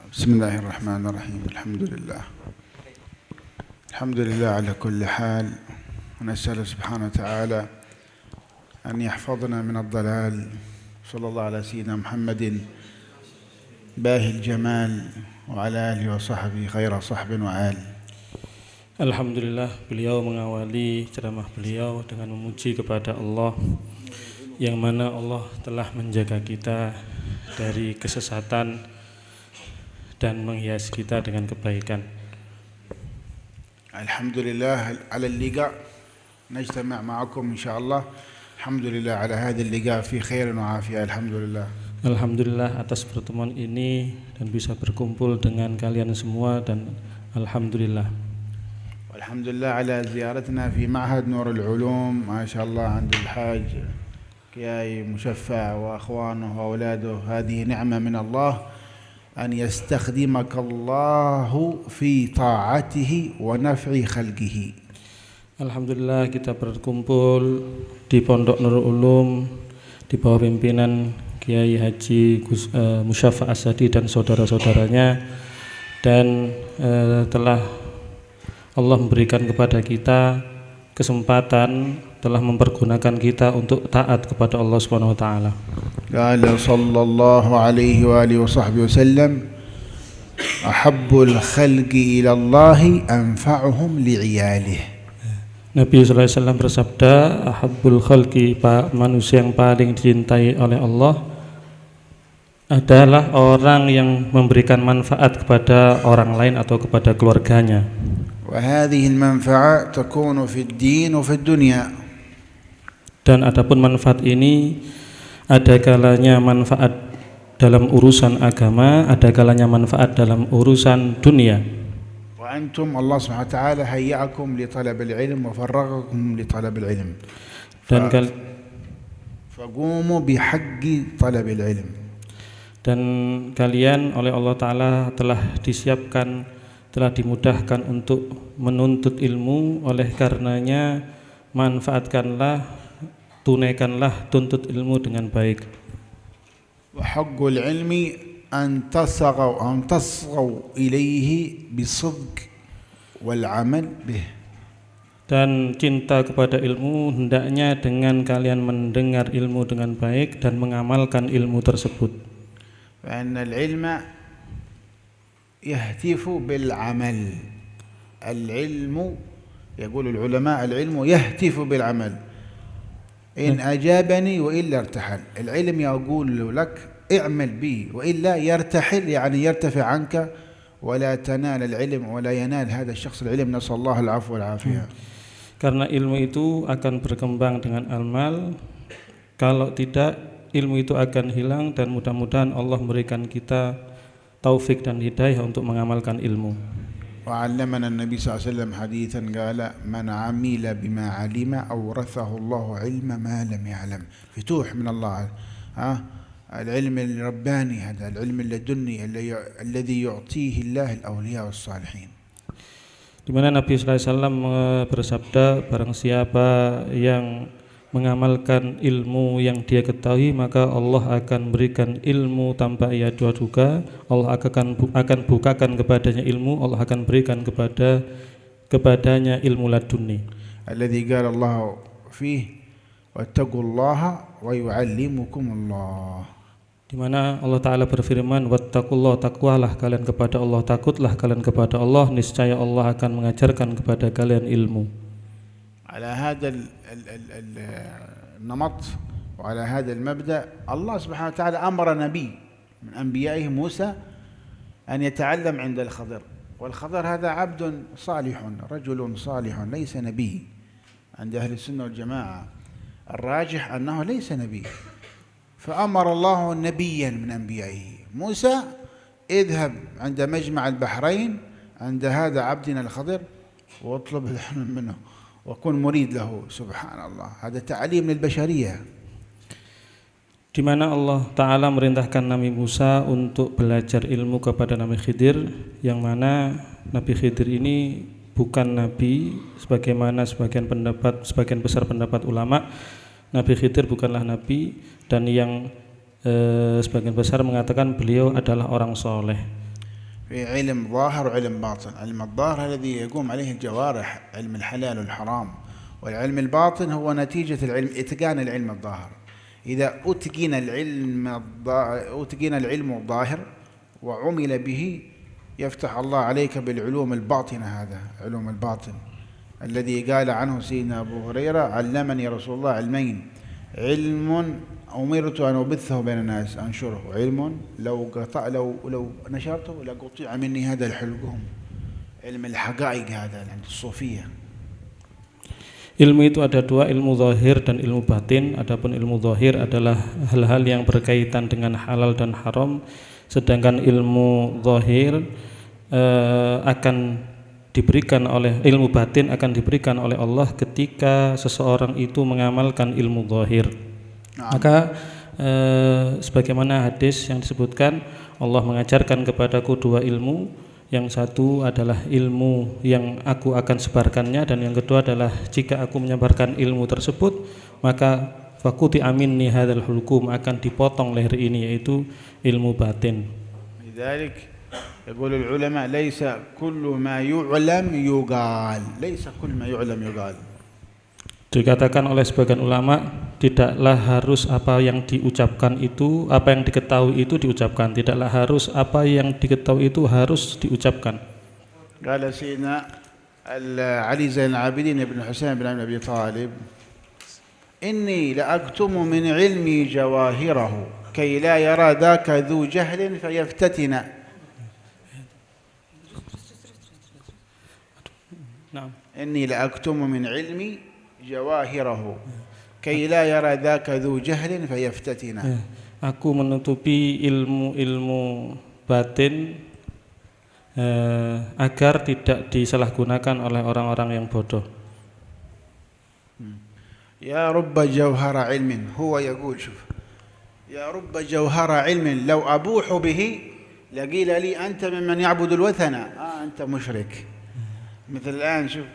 بسم الله الرحمن الرحيم. الحمد لله على كل حال، ونسأل سبحانه وتعالى أن يحفظنا من الضلال. صلى الله على سيدنا محمد باهي الجمال وعلى آله وصحبه خير صحب وآل. Alhamdulillah, beliau mengawali ceramah beliau dengan memuji kepada Allah, yang mana Allah telah menjaga kita dari kesesatan dan menghiasi kita dengan kebaikan. Alhamdulillah ala al-liqa, najtama' ma'akum insyaallah. Alhamdulillah ala hadha al-liqa fi khairin wa afiyah. Alhamdulillah atas pertemuan ini dan bisa berkumpul dengan kalian semua, dan alhamdulillah. Alhamdulillah ala ziyaratna fi ma'had Nur al-Ulum, ma sha Allah, 'ind al-Haj Kiyai Mushaffa wa akhwanuhu wa awladuhu. Hadhihi ni'mah min Allah أن يستخدمك الله في طاعته ونفع خلقه. Alhamdulillah kita berkumpul di Pondok Nurul Ulum di bawah pimpinan Kiai Haji Mushaffa Asadi dan saudara-saudaranya, dan telah Allah memberikan kepada kita kesempatan, telah mempergunakan kita untuk taat kepada Allah Subhanahu wa taala. Qala sallallahu alaihi wa alihi wa sahbihi wasallam, ahabbul khalqi ila Allah anfa'uhum li'iyalih. Nabi sallallahu alaihi wasallam bersabda, ahabbul khalqi, manusia yang paling dicintai oleh Allah adalah orang yang memberikan manfaat kepada orang lain atau kepada keluarganya. Wa hadhihi al-manfa'a takunu fi ad-din wa fi ad-dunya. Dan adapun manfaat ini ada kalanya manfaat dalam urusan agama, ada kalanya manfaat dalam urusan dunia. Wa antum, Allah Subhanahu wa ta'ala hayya'akum li talab al-ilm wa farraghakum li talab al-ilm. Dan faqumu bihaqqi talab al-ilm. Dan kalian oleh Allah Ta'ala telah disiapkan, telah dimudahkan untuk menuntut ilmu. Oleh karenanya manfaatkanlah, tunaikanlah tuntut ilmu dengan baik. Wa haqqul ilmi an tasghaw ilayhi bisidq wal amal bih. Dan cinta kepada ilmu hendaknya dengan kalian mendengar ilmu dengan baik dan mengamalkan ilmu tersebut. Fa anna al-ilma yahtifu bil amal. Al-ilmu, yaqulu al-ulama, al-ilmu yahtifu bil amal. إن أجابني وإلا ارتحل. العلم يقول لك اعمل به، وإلا يرتحل، يعني يرتفع عنك ولا تنال العلم ولا ينال هذا الشخص العلم. نسأل الله العفو والعافية. Karena ilmu itu akan berkembang dengan amal, kalau tidak ilmu itu akan hilang, dan mudah-mudahan Allah memberikan kita taufik dan hidayah untuk mengamalkan ilmu. وعلمنا النبي صلى الله عليه وسلم حديثا قال من عمل بما علم أورثه الله علم ما لم يعلم. فتوح من الله. العلم الرباني، هذا العلم اللدني الذي يعطيه الله الأولياء والصالحين. Di mana Nabi sallallahu alaihi wasallam bersabda, barang siapa yang mengamalkan ilmu yang dia ketahui, maka Allah akan berikan ilmu tanpa ia duga-duga. Allah akan bukakan kepadanya ilmu, Allah akan berikan kepadanya ilmu laduni. Alladzi qala Allah fihi wattaqullaha wa yu'allimukumullah. Di mana Allah Ta'ala berfirman, wattaqullah, takwalah kalian kepada Allah, takutlah kalian kepada Allah, niscaya Allah akan mengajarkan kepada kalian ilmu. على هذا النمط وعلى هذا المبدأ الله سبحانه وتعالى أمر نبي من أنبيائه موسى أن يتعلم عند الخضر، والخضر هذا عبد صالح، رجل صالح، ليس نبي. عند أهل السنة والجماعة الراجح أنه ليس نبي، فأمر الله نبيا من أنبيائه موسى، اذهب عند مجمع البحرين عند هذا عبدنا الخضر واطلب العلم منه وكن مريد له. سبحان الله، هذا تعليم للبشرية. Di mana Allah Ta'ala merintahkan Nabi Musa untuk belajar ilmu kepada Nabi Khidir, yang mana Nabi Khidir ini bukan nabi sebagaimana sebagian besar pendapat ulama. Nabi Khidir bukanlah nabi, dan yang sebagian besar mengatakan beliau adalah orang soleh. في علم ظاهر وعلم باطن. علم الظاهر الذي يقوم عليه الجوارح، علم الحلال والحرام، والعلم الباطن هو نتيجة العلم، إتقان العلم الظاهر. إذا أتقن العلم الظاهر وعمل به يفتح الله عليك بالعلوم الباطنة. هذا علوم الباطن الذي قال عنه سيدنا أبو هريرة: علمني رسول الله علمين، علم أمرت أن أبثه بين الناس أنشره، علم لو نشرته لقطع مني هذا الحلقهم. علم الحقائق هذا عند الصوفية. Ilmu itu ada dua, ilmu zahir dan ilmu batin. Adapun ilmu zahir adalah hal-hal yang berkaitan dengan halal dan haram, sedangkan ilmu zahir akan diberikan oleh ilmu batin akan diberikan oleh Allah ketika seseorang itu mengamalkan ilmu zahir. Maka sebagaimana hadis yang disebutkan, Allah mengajarkan kepadaku dua ilmu. Yang satu adalah ilmu yang aku akan sebarkannya, dan yang kedua adalah jika aku menyebarkan ilmu tersebut maka fakuti aminni hadzal hulqum, akan dipotong leher ini, yaitu ilmu batin. Lidzalik yaqulu al-ulama laisa kullu ma yu'lam yuqal, laisa kullu ma yu'lam yuqal. Dikatakan oleh sebagian ulama, tidaklah harus apa yang diucapkan itu, apa yang diketahui itu diucapkan, tidaklah harus apa yang diketahui itu harus diucapkan. Qala Sayyidina Ali Zain al-Abidin ibn Husain ibn Abi Talib, inni la aktumu min ilmi jawahirahu kay la yara dhaka dhu jahlin fayaftatina. Inni la aktumu min ilmi jawahirahu kay la yara dhaka dhu jahlin fayaftatina. Aku menutupi ilmu batin agar tidak disalahgunakan oleh orang-orang yang bodoh. Ya rubba jawhara ilmin, huwa yaqul shuf, ya rubba jawhara ilmin law abuhu bihi laqila li anta mimman ya'budu al-wathana, anta mushrik. مثل الآن شوف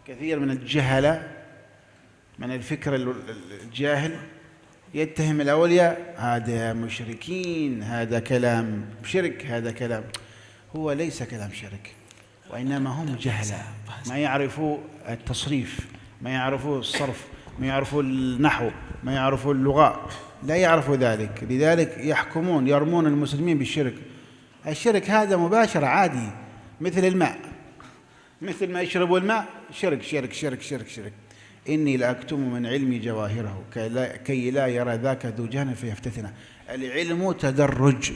كثير من الجهلة من الفكر الجاهل يتهم الأولياء، هذا مشركين، هذا كلام شرك، هذا كلام، هو ليس كلام شرك، وإنما هم جهلة ما يعرفوا التصريف، ما يعرفوا الصرف، ما يعرفوا النحو، ما يعرفوا اللغة، لا يعرفوا ذلك، لذلك يحكمون يرمون المسلمين بالشرك. الشرك هذا مباشر عادي مثل الماء، مثل ما يشربوا الماء، شرك شرك شرك شرك شرك. إني لأكتم من علمي جواهره كي لا يرى ذاك ذو جهل فيفتتنه. العلم تدرج،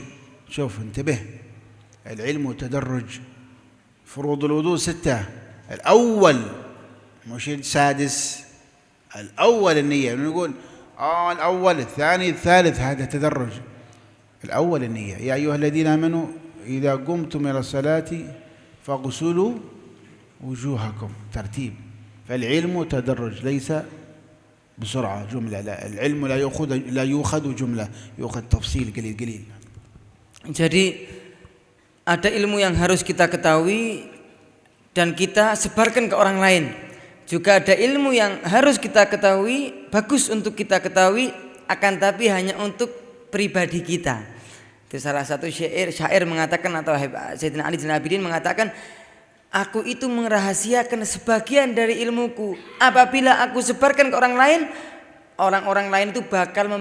شوف انتبه، العلم تدرج. فروض الوضوء 6، الأول مش السادس، الأول النية. نقول الأول الثاني الثالث، هذا تدرج. الأول النية. يا أيها الذين آمنوا إذا قمتم إلى الصلاة فاغسلوا وجوهكم، ترتيب. فالعلم تدرج ليس بسرعة جملة، لا، العلم لا يؤخذ جملة، يؤخذ تفصيل قليل قليل. Jadi ada ilmu yang harus kita ketahui dan kita sebarkan ke orang lain. Juga ada ilmu yang harus kita ketahui, bagus untuk kita ketahui, akan tapi hanya untuk pribadi kita. Itu salah satu syair mengatakan, atau Sayyidina Ali Zain al-Abidin mengatakan, aku itu merahasiakan sebagian dari ilmuku. Apabila aku sebarkan ke orang lain, orang-orang lain itu bakal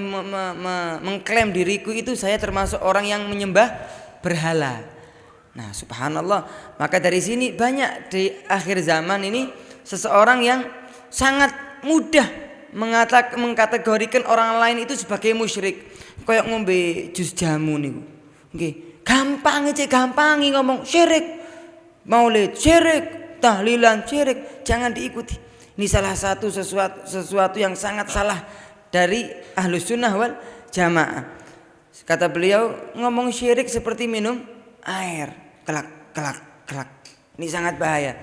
mengklaim diriku itu saya termasuk orang yang menyembah berhala. Nah, subhanallah. Maka dari sini banyak di akhir zaman ini seseorang yang sangat mudah mengkategorikan orang lain itu sebagai musyrik. Kayak ngombe jus jamu niku. Nggih, gampang aja, gampangi ngomong syirik. Maulid syirik, tahlilan syirik, jangan diikuti. Ini salah satu sesuatu yang sangat salah dari Ahlus Sunnah wal Jamaah. Kata beliau, ngomong syirik seperti minum air, kelak kelak kelak. Ini sangat bahaya.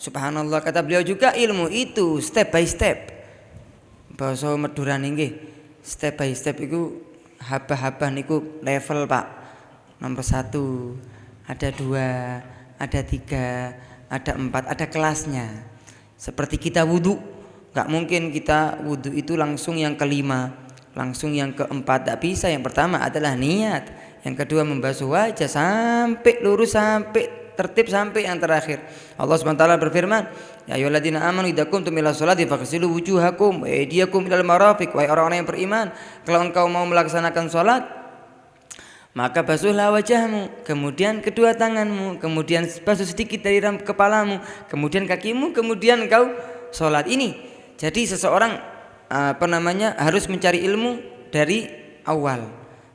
Subhanallah. Kata beliau juga, ilmu itu step by step. Bahasa Madura nggih, step by step itu habah-habah niku level, Pak. Nomor 1, ada 2, ada 3, ada 4, ada kelasnya. Seperti kita wudhu, gak mungkin kita wudhu itu langsung yang ke-5, langsung yang ke-4, tak bisa. Yang pertama adalah niat, yang kedua membasuh wajah sampai lurus, sampai tertib, sampai yang terakhir. Allah Subhanahu wa taala berfirman, ya ayyuhalladzina amanu idza qumtum ila sholati faghsilu wujuhakum wa aydiyakum ilal marafiq. Wahai orang-orang yang beriman, kalau engkau mau melaksanakan salat, maka basuhlah wajahmu, kemudian kedua tanganmu, kemudian basuh sedikit dari kepalamu, kemudian kakimu, kemudian engkau salat. Ini jadi seseorang harus mencari ilmu dari awal,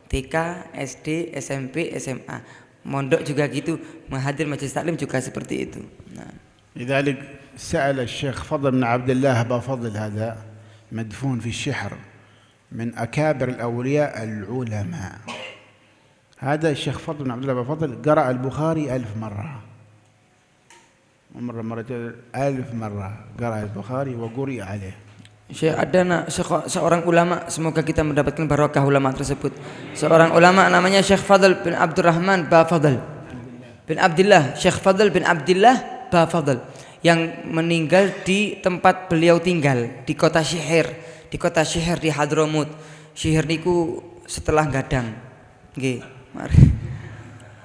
TK, SD, SMP, SMA. Mondok juga gitu, menghadir majelis taklim juga seperti itu. لذلك سأل الشيخ فضل بن عبد الله أبا فضل، هذا مدفون في الشحر من أكابر الأولياء العلماء. هذا الشيخ فضل بن عبد الله أبا فضل قرأ البخاري 1000 مرة، مرتين 1000 مرة قرأ البخاري وقرئ عليه. Syekh ada seorang ulama, semoga kita mendapatkan barokah ulama tersebut. Seorang ulama namanya Syekh Fadl bin Abdurrahman Ba Fadl bin Abdillah, Syekh Fadl bin Abdillah Ba Fadl, yang meninggal di tempat beliau tinggal di kota Syihir, di Hadramut. Syihir niku setelah Gadang. Nggih, mari.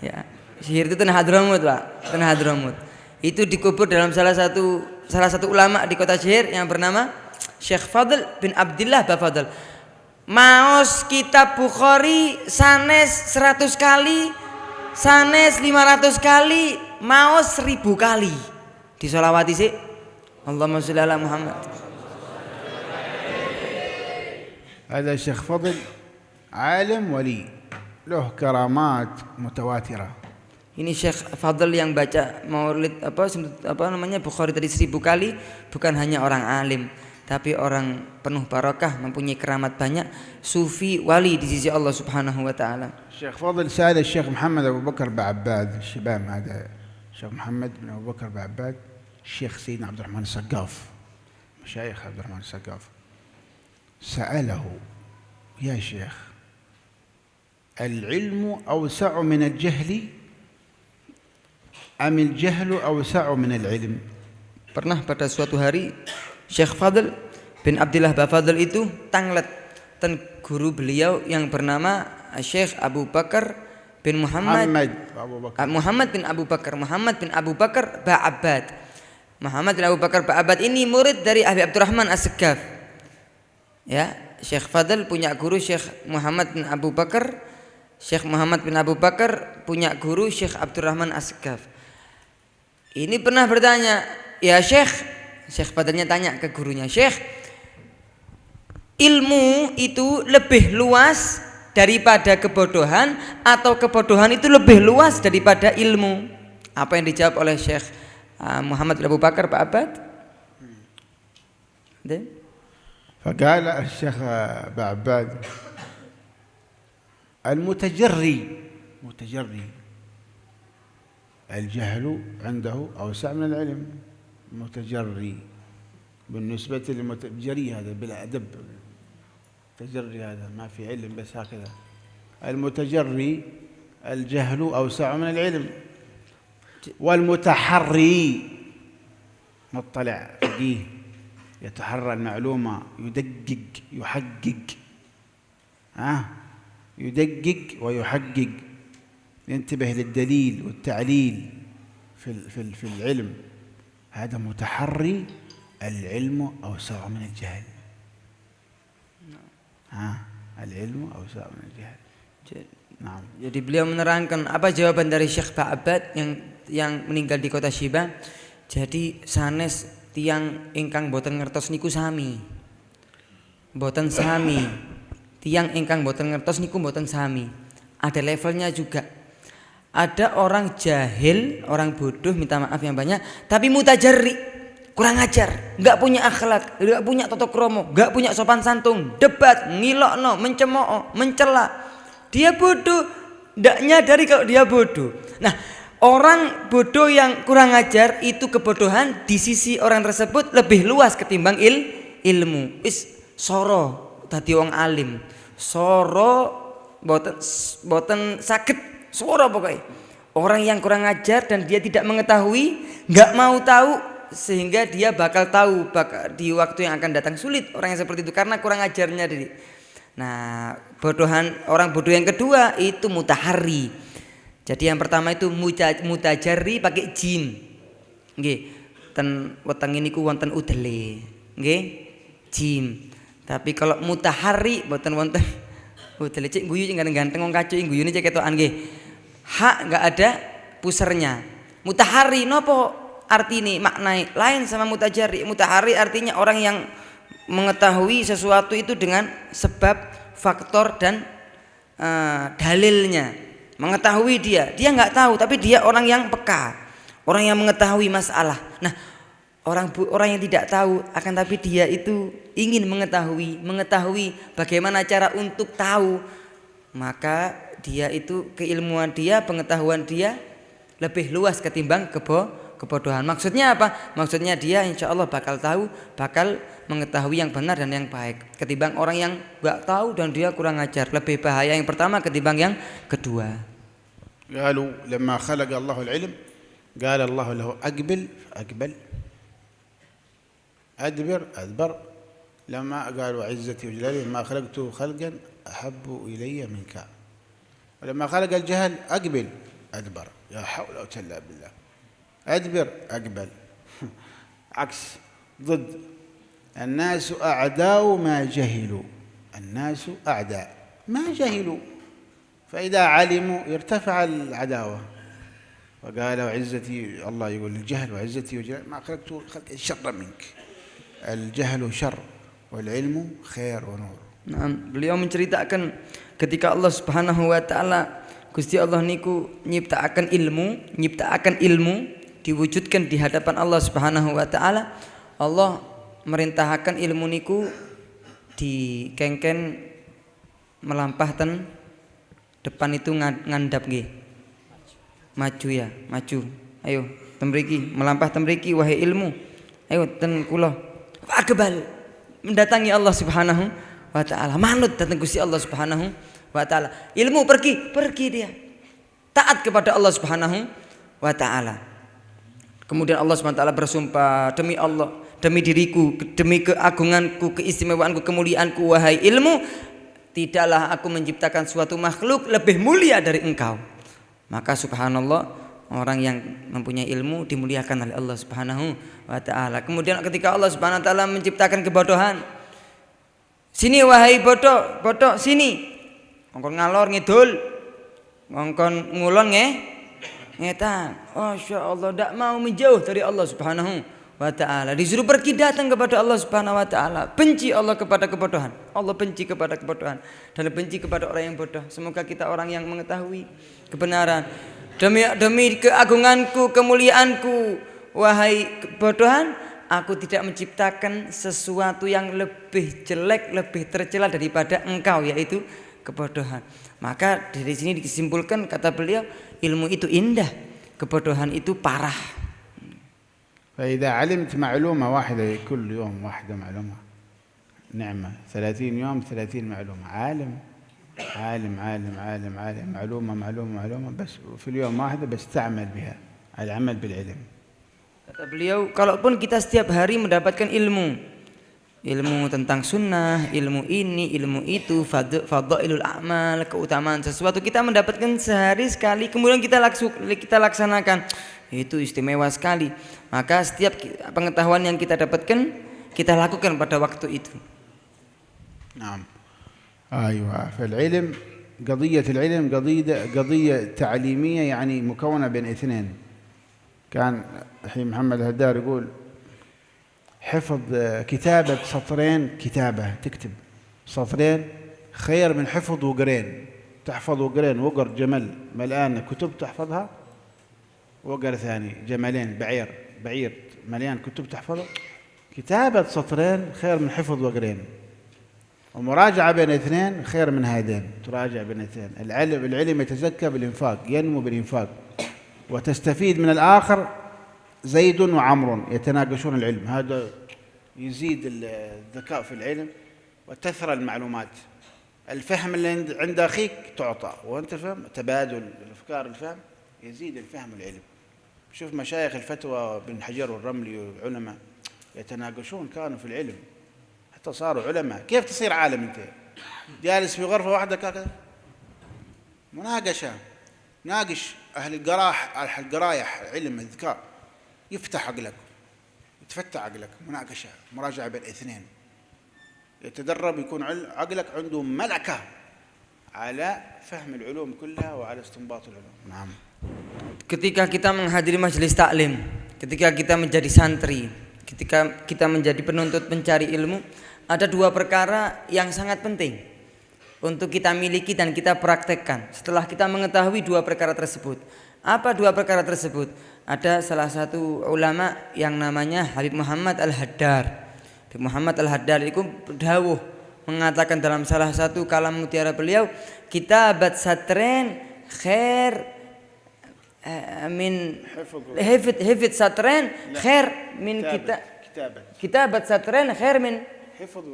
Ya, Syihir itu tanah Hadramut, Pak, tanah Hadramut. Itu dikubur dalam salah satu ulama di kota Syihir yang bernama Syekh Fadl bin Abdillah Ba Fadl. Maos kitab Bukhari sanes 100 kali, sanes 500 kali, maos 1000 kali. Disolawati sih. Allahumma sholli ala Muhammad. هذا الشيخ فضل عالم ولي له كرامات متواترة. Ini Syekh Fadl yang baca maulid Bukhari tadi 1000 kali, bukan hanya orang alim, tapi orang penuh barokah, mempunyai keramat banyak, sufi wali di sisi Allah Subhanahu wa taala. الشيخ فضل سأل الشيخ محمد أبو بكر بعباد الشباب، هذا الشيخ محمد بن أبو بكر بعباد، الشيخ سيدنا عبد الرحمن السقاف، مشايخ عبد الرحمن السقاف، سأله يا شيخ العلم أوسع من الجهل أم الجهل أوسع من العلم؟ Pernah pada suatu hari Syekh Fadl bin Abdillah Ba Fadl itu tanglet ten guru beliau yang bernama Syekh Abu Bakar bin Muhammad bin Abu Bakar Ba Abbad. Muhammad bin Abu Bakar Ba Abbad ini murid dari Abi Abdurrahman As-Segaf. Ya, Syekh Fadl punya guru Syekh Muhammad bin Abu Bakar. Syekh Muhammad bin Abu Bakar punya guru Syekh Abdurrahman As-Segaf. Ini pernah bertanya, ya Syekh Fadlnya tanya ke gurunya, Syekh, ilmu itu lebih luas daripada kebodohan atau kebodohan itu lebih luas daripada ilmu? Apa yang dijawab oleh Syekh Muhammad bin Abu Bakar Pak Abad? فقال الشيخ بعباد المتجري الجهل عنده أوسع من العلم. متجري بالنسبة للمتجري هذا بلا أدب، تجري هذا ما في علم بس هكذا. المتجري الجهل أوسع من العلم، والمتحري مطلع فقيه يتحرى المعلومة، يدقق يحقق، يدقق ويحقق، ينتبه للدليل والتعليل في العلم. هذا متحري، العلم أوسع من الجهل. العلم أوسع من الجهل. Nah. Jadi beliau menerangkan apa jawaban dari Syekh Ba'abad yang meninggal di kota Syibah. Jadi sanes tiang ingkang boten ngertos niku sami. Boten sami. Tiang ingkang boten ngertos niku boten sami. Ada levelnya juga. Ada orang jahil, orang bodoh, minta maaf yang banyak, tapi mutajarri, kurang ajar, enggak punya akhlak, enggak punya tata krama, enggak punya sopan santun, debat, ngilokno, mencemooh, mencela. Dia bodoh, enggak nyadari kalau dia bodoh. Nah, orang bodoh yang kurang ajar itu kebodohan di sisi orang tersebut lebih luas ketimbang ilmu. Soro dadi wong alim. Soro boten saged suara pokoknya. Orang yang kurang ajar dan dia tidak mengetahui, enggak mau tahu, sehingga dia bakal tahu di waktu yang akan datang. Sulit orang yang seperti itu karena kurang ajarnya. Nah, orang bodoh yang kedua itu mutahari. Jadi yang pertama itu mutajari pakai jim. Nggih. Ten weteng niku wonten udele. Nggih. Jim. Tapi kalau mutahari mboten wonten udele. Cek guyu sing ganteng wong kacu guyune cek ketokan nggih. Hak enggak ada pusernya. Mutahari nopo artine maknai lain sama mutajari. Mutahari artinya orang yang mengetahui sesuatu itu dengan sebab, faktor dan dalilnya. Mengetahui dia nggak tahu tapi dia orang yang peka, orang yang mengetahui masalah. Nah, orang yang tidak tahu akan tapi dia itu ingin mengetahui bagaimana cara untuk tahu, maka dia itu keilmuan dia, pengetahuan dia lebih luas ketimbang kebodohan. Maksudnya apa? Maksudnya dia insya Allah bakal tahu, bakal mengetahui yang benar dan yang baik ketimbang orang yang nggak tahu dan dia kurang ajar. Lebih bahaya yang pertama ketimbang yang kedua. قالوا لما خلق الله العلم قال الله له أقبل أدبر لما قالوا عزتي وجلالي ما خلقت خلقا أحب إلي منك ولما خلق الجهل أقبل أدبر يا حول ولا قوة إلا بالله أدبر أقبل عكس ضد الناس أعداء ما جهلوا الناس أعداء ما جهلوا فإذا علموا ارتفع العداوة وقال وعزتي الله يقول الجهل وعزتي وجلالي ما خلقت خلقا شرا منك الجهل شر والعلم خير ونور. Nah, beliau menceritakan ketika Allah Subhanahu wa taala Gusti Allah niku nyiptaaken ilmu diwujudkan di hadapan Allah Subhanahu wa taala. Allah merintahkan ilmu niku dikengken melampahkan depan itu ngandap nggih. Maju. Ayo temriki melampah temriki wahai ilmu. Ayo ten kula akbal mendatangi Allah Subhanahu wa taala. Manut datang Gusti Allah Subhanahu wa taala. Ilmu pergi dia. Taat kepada Allah Subhanahu wa taala. Kemudian Allah Subhanahu wa taala bersumpah, demi Allah, demi diriku, demi keagunganku, keistimewaanku, kemuliaanku wahai ilmu, tidaklah aku menciptakan suatu makhluk lebih mulia dari engkau. Maka subhanallah, orang yang mempunyai ilmu dimuliakan oleh Allah Subhanahu wa taala. Kemudian ketika Allah Subhanahu wa taala menciptakan kebodohan, sini wahai bodoh sini. Ngongkon ngalor ngidul, ngongkon ngulon ngetan. Masya Allah, tidak mau menjauh dari Allah Subhanahu wa ta'ala. Disuruh pergi datang kepada Allah Subhanahu wa ta'ala. Benci Allah kepada kebodohan. Allah benci kepada kebodohan dan benci kepada orang yang bodoh. Semoga kita orang yang mengetahui kebenaran. Demi keagunganku, kemuliaanku, wahai kebodohan, aku tidak menciptakan sesuatu yang lebih jelek, lebih tercela daripada engkau, yaitu kebodohan. Maka dari sini disimpulkan, kata beliau, ilmu itu indah, kebodohan itu parah. فإذا علمت معلومة واحدة كل يوم واحدة معلومة نعمة 30 يوم 30 معلومة عالم معلومة بس في اليوم واحدة بس تعمل بها العمل بالعلم. Kata beliau, kalaupun kita setiap hari mendapatkan ilmu tentang sunnah, ilmu ini, ilmu itu, fadhailul a'mal, keutamaan sesuatu, kita mendapatkan sehari sekali, kemudian kita laksanakan, itu istimewa sekali. Maka setiap pengetahuan yang kita dapatkan, kita lakukan pada waktu itu. نعم أيوة. فالعلم قضية تعليمية يعني مكونة بين اثنين. كان الحين محمد هدار يقول حفظ كتابة سطرين، كتابة تكتب سطرين خير من حفظ وقرين. تحفظ وقرين وقر جمل ملآن كتب تحفظها، وقر ثاني جملين بعير مليان كتب تحفظه. كتابة سطرين خير من حفظ وقرين، ومراجعة بين اثنين خير من هذين. تراجع بين اثنين. العلم يتزكى بالإنفاق، ينمو بالإنفاق، وتستفيد من الآخر. زيد وعمر يتناقشون العلم، هذا يزيد الذكاء في العلم وتثرى المعلومات. الفهم اللي عند أخيك تعطى وأنت فهم، تبادل الأفكار، الفهم يزيد الفهم والعلم. شوف مشايخ الفتوى بن حجر والرملي والعلماء يتناقشون كانوا في العلم حتى صاروا علماء. كيف تصير عالم أنت؟ جالس في غرفة واحدة كذا مناقشة، ناقش أهل القرايح علم الذكاء، يفتح عقلك، يتفتح عقلك، مناقشة مراجعة بين اثنين، يتدرب يكون عقلك عنده ملكة على فهم العلوم كلها وعلى استنباط العلوم. نعم. Ketika kita menghadiri majelis taklim, ketika kita menjadi santri, ketika kita menjadi penuntut pencari ilmu, ada dua perkara yang sangat penting untuk kita miliki dan kita praktekkan setelah kita mengetahui dua perkara tersebut. Apa dua perkara tersebut? Ada salah satu ulama yang namanya Habib Muhammad Al-Haddar. Habib Muhammad Al-Haddar itu dawuh mengatakan dalam salah satu kalam mutiara beliau, kitabat satren khair min hifd satren khair min kitabat satren khair min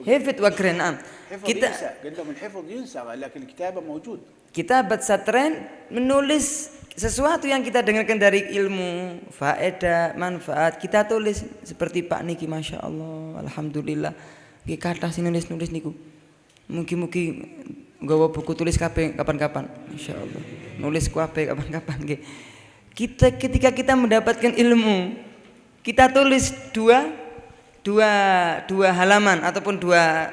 hifd wa qira'ah. Kita عندهم الحفظ ينسى لكن الكتابة موجود. Kitabat satren menulis sesuatu yang kita dengarkan dari ilmu, faedah, manfaat, kita tulis seperti Pak Niki, masya Allah, alhamdulillah. Nggih kathah sing nulis-nulis niku. Mugi-mugi nggawa buku tulis kabeh kapan-kapan, insyaallah. Nulis kabeh kapan-kapan nggih. Ketika kita mendapatkan ilmu, kita tulis dua halaman ataupun dua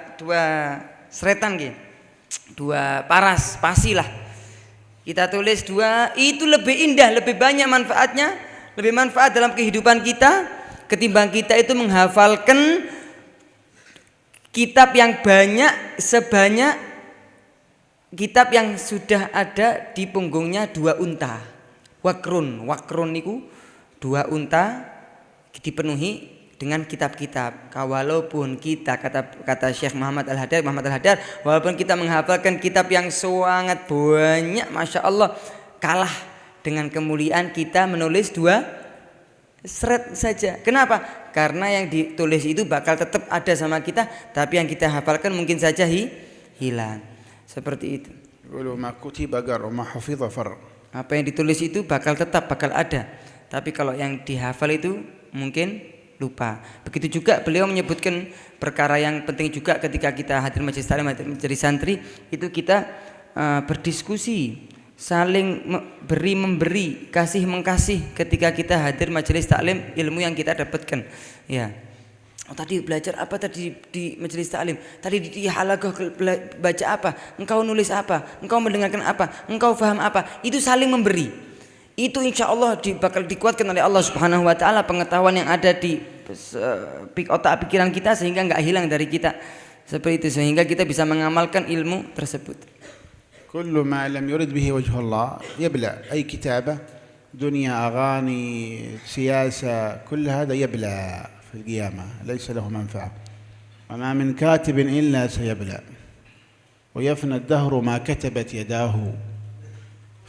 seretan nggih. Dua paras, pasilah. Kita tulis dua, itu lebih indah, lebih banyak manfaatnya, lebih manfaat dalam kehidupan kita ketimbang kita itu menghafalkan kitab yang banyak sebanyak kitab yang sudah ada di punggungnya dua unta. Wakrun niku dua unta dipenuhi dengan kitab-kitab. Walaupun kita kata Syekh Muhammad Al-Haddar, walaupun kita menghafalkan kitab yang sangat banyak, masya Allah, kalah dengan kemuliaan kita menulis dua seret saja. Kenapa? Karena yang ditulis itu bakal tetap ada sama kita, tapi yang kita hafalkan mungkin saja hilang. Seperti itu. Apa yang ditulis itu bakal ada, tapi kalau yang dihafal itu mungkin lupa. Begitu juga beliau menyebutkan perkara yang penting juga ketika kita hadir majelis taklim, menjadi santri, itu kita berdiskusi, saling beri memberi, kasih mengkasih ketika kita hadir majelis taklim, ilmu yang kita dapatkan. Ya. Oh, tadi belajar apa tadi di majelis taklim? Tadi di halaqah baca apa? Engkau nulis apa? Engkau mendengarkan apa? Engkau faham apa? Itu saling memberi. Itu insya Allah bakal dikuatkan oleh Allah Subhanahu Wa Taala pengetahuan yang ada di otak pikiran kita sehingga nggak hilang dari kita, seperti itu, sehingga kita bisa mengamalkan ilmu tersebut. كل ما لم يرد به وجه الله يبلى. أي كتابة دنيا أغاني سياسة كل هذا يبلى في القيامة، ليس له منفعة. وما من كاتب إلا سيبلى ويفنى الدهر ما كتبت يداه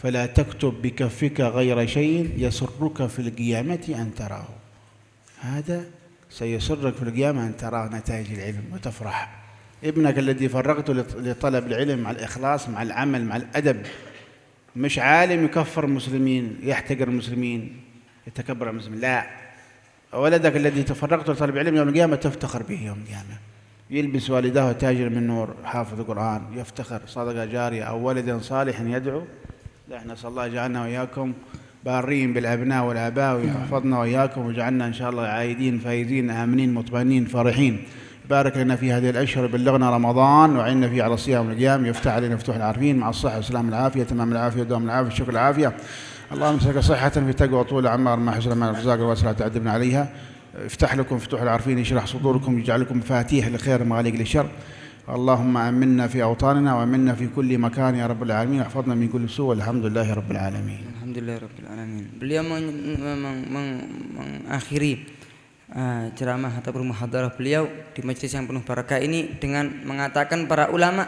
فلا تكتب بكفك غير شيء يسرك في القيامة أن تراه. هذا سيسرك في القيامة أن تراه نتائج العلم وتفرح. ابنك الذي فرغته لطلب العلم مع الإخلاص مع العمل مع الأدب، مش عالم يكفر المسلمين يحتقر المسلمين يتكبر المسلمين، لا، ولدك الذي تفرغته لطلب العلم يوم القيامة تفتخر به يوم القيامة، يلبس والداه تاجر من نور، حافظ القرآن، يفتخر، صدقة جارية أو ولد صالح يدعو. نحن نسأل الله يجعلنا وإياكم بارين بالأبناء والآباء ويحفظنا وإياكم ويجعلنا إن شاء الله عايدين فايزين آمنين مطمئنين فرحين. بارك لنا في هذه الأشهر، بلغنا رمضان وعنا فيه على الصيام والقيام، يفتح علينا فتوح العارفين مع الصحة والسلام العافية، تمام العافية دوام العافية، الشكر العافية. اللهم اسألك صحة في تقوى وطول عمار ما حسن ما الرزاق الواسعة تعذبنا عليها. افتح لكم فتوح العارفين، يشرح صدوركم، يجعل لكم مفاتيح للخير مغاليق للشر. اللهم آمنا في أوطاننا وآمنا في كل مكان يا رب العالمين، احفظنا من كل سوء، والحمد لله رب العالمين. Alhamdulillah rabbil alamin. Beliau mengakhiri ceramah atau muhadarah beliau di majelis yang penuh barakah ini dengan mengatakan para ulama,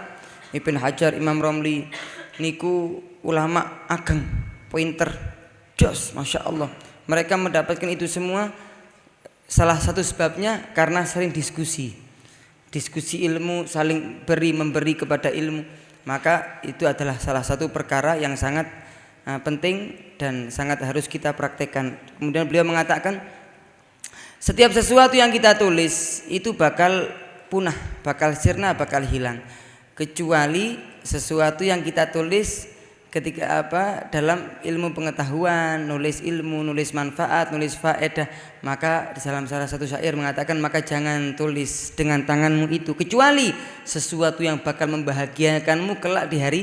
Ibn Hajar, Imam Romli niku ulama ageng, pointer, jos, masya Allah. Mereka mendapatkan itu semua salah satu sebabnya karena sering diskusi ilmu, saling beri memberi kepada ilmu. Maka itu adalah salah satu perkara yang sangat penting dan sangat harus kita praktekkan. Kemudian beliau mengatakan, setiap sesuatu yang kita tulis itu bakal punah, bakal sirna, bakal hilang. kecuali sesuatu yang kita tulis ketika dalam ilmu pengetahuan, nulis ilmu, nulis manfaat, nulis faedah, maka di dalam salah satu syair mengatakan maka jangan tulis dengan tanganmu itu kecuali sesuatu yang bakal membahagiakanmu kelak di hari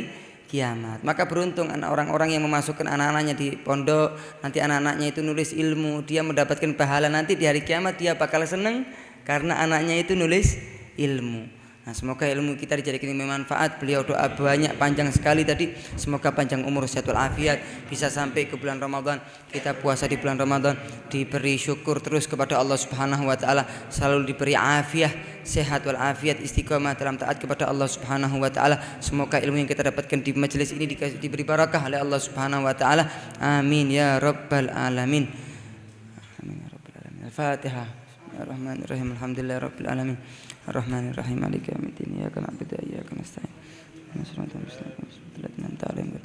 kiamat. Maka beruntung orang-orang yang memasukkan anak-anaknya di pondok, nanti anak-anaknya itu nulis ilmu, dia mendapatkan pahala nanti di hari kiamat, dia bakal seneng karena anaknya itu nulis ilmu. Nah, semoga ilmu kita dijadikan bermanfaat. Beliau doa banyak panjang sekali tadi. Semoga panjang umur, sehat walafiat, bisa sampai ke bulan Ramadan. Kita puasa di bulan Ramadan, diberi syukur terus kepada Allah Subhanahu wa taala, selalu diberi afiah, sehat walafiat, istiqomah dalam taat kepada Allah Subhanahu wa taala. Semoga ilmu yang kita dapatkan di majelis ini diberi barakah oleh Allah Subhanahu wa taala. Amin ya rabbal alamin. Amin ya rabbal alamin. Al-Fatihah. Bismillahirrahmanirrahim. Alhamdulillahirabbil alamin. Ar-Rahmanir Rahim. Maliki yaumiddin. Iyyaka na'budu wa iyyaka nasta'in. Ihdinas siratal mustaqim. Shiratal ladzina an'amta 'alaihim.